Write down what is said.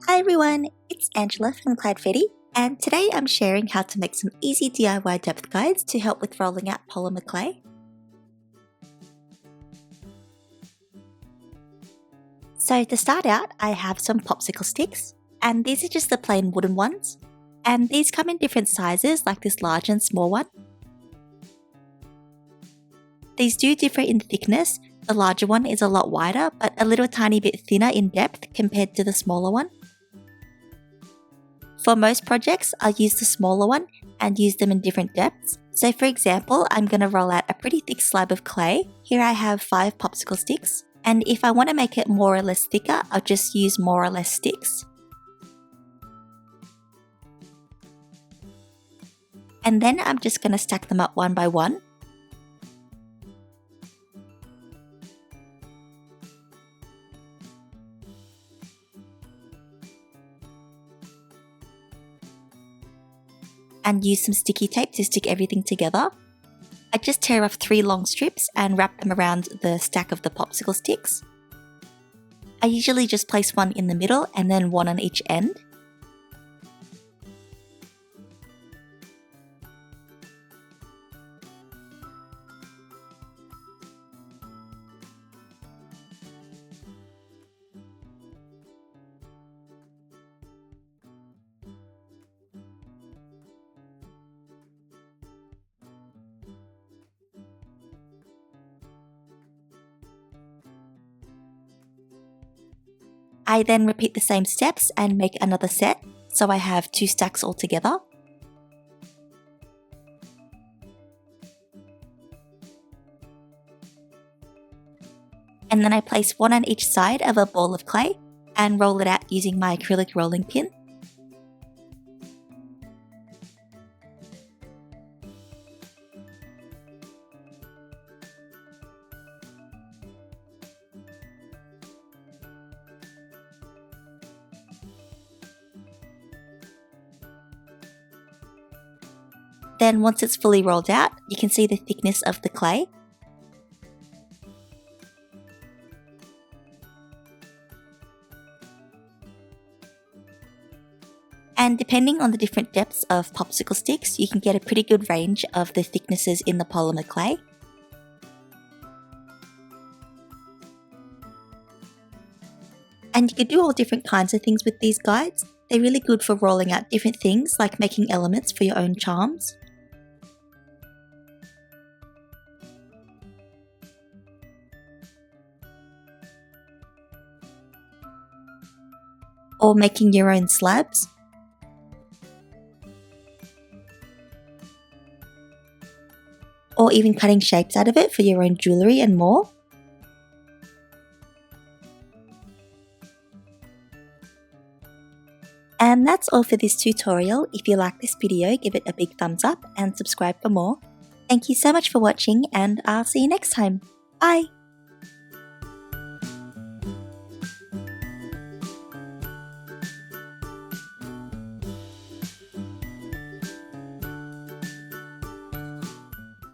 Hi everyone, it's Angela from Cloudfetti, and today I'm sharing how to make some easy DIY depth guides to help with rolling out polymer clay. So to start out, I have some popsicle sticks, and these are just the plain wooden ones, and these come in different sizes like this large and small one. These do differ in thickness. The larger one is a lot wider, but a little tiny bit thinner in depth compared to the smaller one. For most projects, I'll use the smaller one and use them in different depths. So for example, I'm going to roll out a pretty thick slab of clay. Here I have 5 popsicle sticks, and if I want to make it more or less thicker, I'll just use more or less sticks. And then I'm just going to stack them up one by one. And use some sticky tape to stick everything together. I just tear off 3 long strips and wrap them around the stack of the popsicle sticks. I usually just place one in the middle and then one on each end. I then repeat the same steps and make another set, so I have 2 stacks altogether. And then I place one on each side of a ball of clay and roll it out using my acrylic rolling pin. Then once it's fully rolled out, you can see the thickness of the clay. And depending on the different depths of popsicle sticks, you can get a pretty good range of the thicknesses in the polymer clay. And you can do all different kinds of things with these guides. They're really good for rolling out different things like making elements for your own charms. Or making your own slabs. Or even cutting shapes out of it for your own jewellery and more. And that's all for this tutorial. If you like this video, give it a big thumbs up and subscribe for more. Thank you so much for watching, and I'll see you next time. Bye!